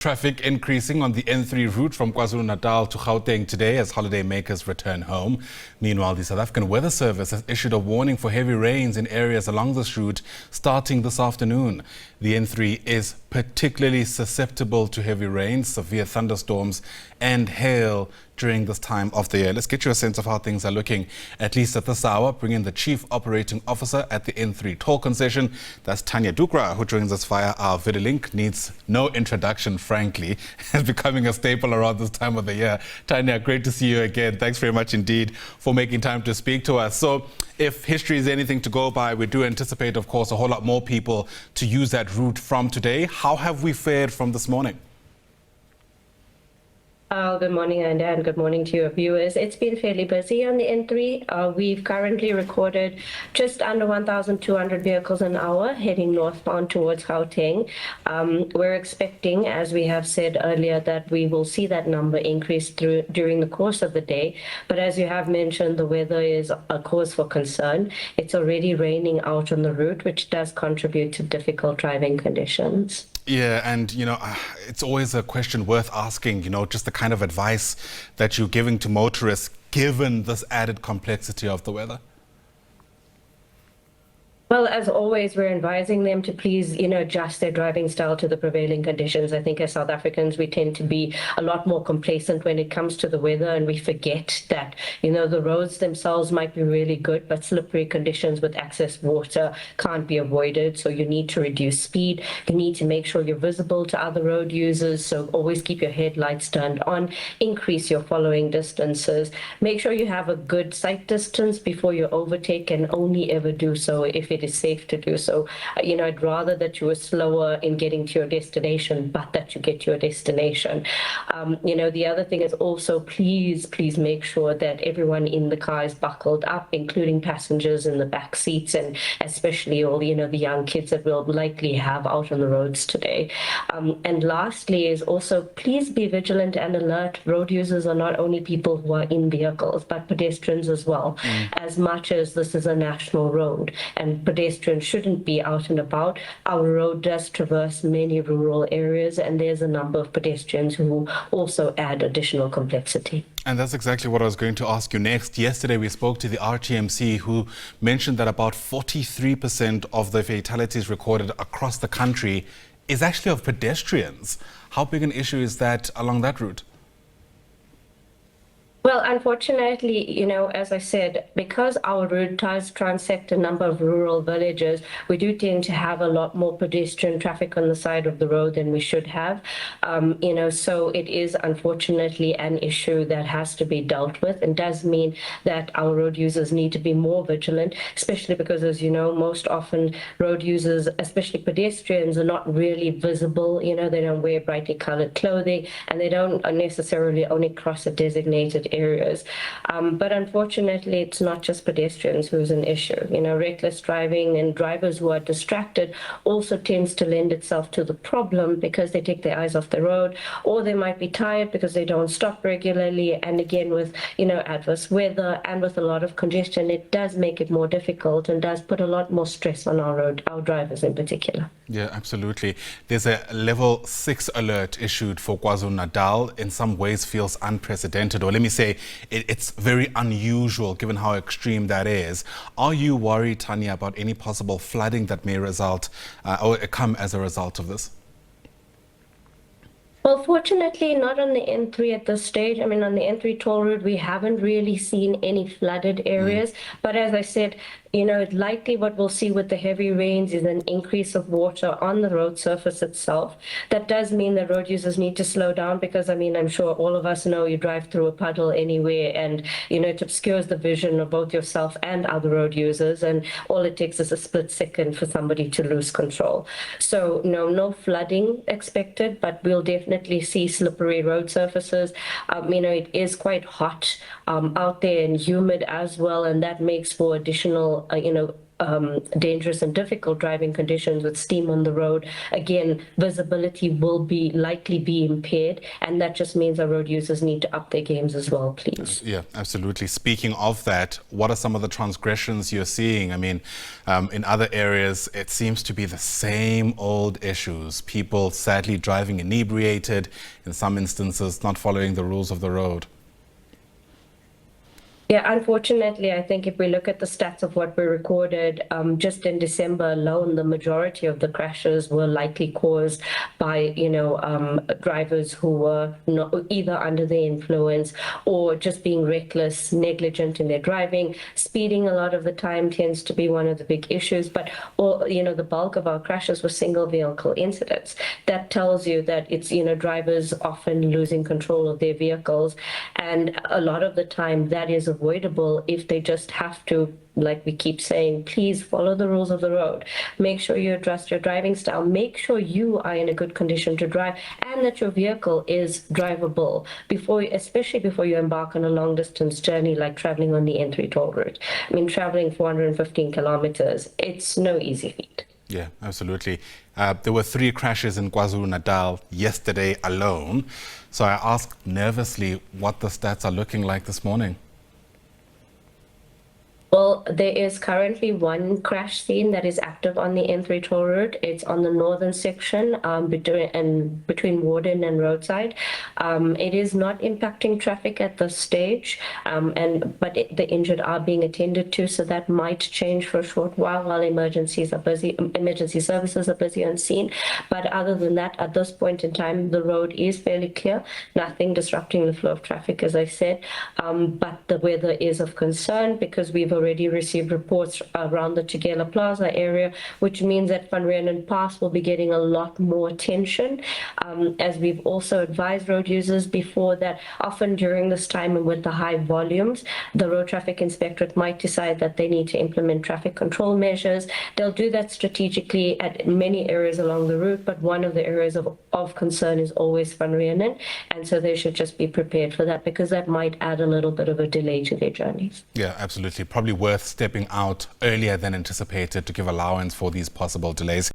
Traffic increasing on the N3 route from KwaZulu-Natal to Gauteng today as holidaymakers return home. Meanwhile, the South African Weather Service has issued a warning for heavy rains in areas along this route starting this afternoon. The N3 is particularly susceptible to heavy rains, severe thunderstorms and hail during this time of the year. Let's get you a sense of how things are looking, at least at this hour. Bring in the Chief Operating Officer at the N3 toll concession. That's Thania Dhoogra, who joins us via our video link. Needs no introduction, frankly, and becoming a staple around this time of the year. Thania, great to see you again. Thanks very much indeed for making time to speak to us. So if history is anything to go by, we do anticipate, of course, a whole lot more people to use that route from today. How have we fared from this morning? Good morning, Andy, and good morning to your viewers. It's been fairly busy on the N3. We've currently recorded just under 1,200 vehicles an hour heading northbound towards Gauteng. We're expecting, as we have said earlier, that we will see that number increase during the course of the day. But as you have mentioned, the weather is a cause for concern. It's already raining out on the route, which does contribute to difficult driving conditions. Yeah, and, it's always a question worth asking, just the kind of advice that you're giving to motorists given this added complexity of the weather. Well, as always, we're advising them to please, adjust their driving style to the prevailing conditions. I think as South Africans, we tend to be a lot more complacent when it comes to the weather, and we forget that, the roads themselves might be really good, but slippery conditions with excess water can't be avoided. So you need to reduce speed. You need to make sure you're visible to other road users. So always keep your headlights turned on, increase your following distances. Make sure you have a good sight distance before you overtake, and only ever do so if it is safe to do so. I'd rather that you were slower in getting to your destination, but that you get to your destination. The other thing is also please make sure that everyone in the car is buckled up, including passengers in the back seats, and especially all, the young kids that we'll likely have out on the roads today. And lastly is also please be vigilant and alert. Road users are not only people who are in vehicles, but pedestrians as well, as much as this is a national road. And pedestrians shouldn't be out and about. Our road does traverse many rural areas, and there's a number of pedestrians who also add additional complexity. And that's exactly what I was going to ask you next. Yesterday, we spoke to the RTMC, who mentioned that about 43% of the fatalities recorded across the country is actually of pedestrians. How big an issue is that along that route? Well, unfortunately, as I said, because our route does transect a number of rural villages, we do tend to have a lot more pedestrian traffic on the side of the road than we should have. So it is unfortunately an issue that has to be dealt with, and does mean that our road users need to be more vigilant, especially because, as you know, most often road users, especially pedestrians, are not really visible. They don't wear brightly colored clothing, and they don't necessarily only cross a designated areas. But unfortunately, it's not just pedestrians who's an issue. Reckless driving and drivers who are distracted also tends to lend itself to the problem, because they take their eyes off the road, or they might be tired because they don't stop regularly. And again, with, adverse weather and with a lot of congestion, it does make it more difficult and does put a lot more stress on our drivers in particular. Yeah, absolutely. There's a level 6 alert issued for KwaZulu-Natal. In some ways feels unprecedented, or let me say it's very unusual given how extreme that is. Are you worried, Thania, about any possible flooding that may result or come as a result of this? Well, fortunately, not on the N3 at this stage. On the N3 toll route, we haven't really seen any flooded areas. But as I said, likely what we'll see with the heavy rains is an increase of water on the road surface itself. That does mean that road users need to slow down, because, I'm sure all of us know you drive through a puddle anywhere, and, it obscures the vision of both yourself and other road users. And all it takes is a split second for somebody to lose control. So, no flooding expected, but we'll definitely see slippery road surfaces. It is quite hot out there and humid as well, and that makes for additional, dangerous and difficult driving conditions with steam on the road, again, visibility will likely be impaired, and that just means our road users need to up their games as well, please. Yeah, absolutely. Speaking of that, what are some of the transgressions you're seeing? I mean, in other areas, it seems to be the same old issues. People sadly driving inebriated, in some instances not following the rules of the road. Yeah, unfortunately, I think if we look at the stats of what we recorded, just in December alone, the majority of the crashes were likely caused by, drivers who were either under the influence or just being reckless, negligent in their driving. Speeding a lot of the time tends to be one of the big issues, but the bulk of our crashes were single vehicle incidents. That tells you that it's, drivers often losing control of their vehicles, and a lot of the time that is avoidable if they just have to, like we keep saying, please follow the rules of the road. Make sure you adjust your driving style. Make sure you are in a good condition to drive and that your vehicle is drivable, especially before you embark on a long distance journey like traveling on the N3 toll route. I mean, traveling 415 kilometers, it's no easy feat. Yeah, absolutely. There were 3 crashes in KwaZulu-Natal yesterday alone. So I asked nervously what the stats are looking like this morning. Well, there is currently one crash scene that is active on the N3 toll route. It's on the northern section between Warden and Roadside. It is not impacting traffic at this stage, but the injured are being attended to, so that might change for a short while emergency services are busy on scene. But other than that, at this point in time, the road is fairly clear. Nothing disrupting the flow of traffic, as I said. But the weather is of concern because we've already received reports around the Tugela Plaza area, which means that Van Rieenen Pass will be getting a lot more attention. As we've also advised road users before, that often during this time and with the high volumes, the Road Traffic Inspectorate might decide that they need to implement traffic control measures. They'll do that strategically at many areas along the route, but one of the areas of concern is always Van Rieenen, and so they should just be prepared for that, because that might add a little bit of a delay to their journeys. Yeah, absolutely. Probably worth stepping out earlier than anticipated to give allowance for these possible delays.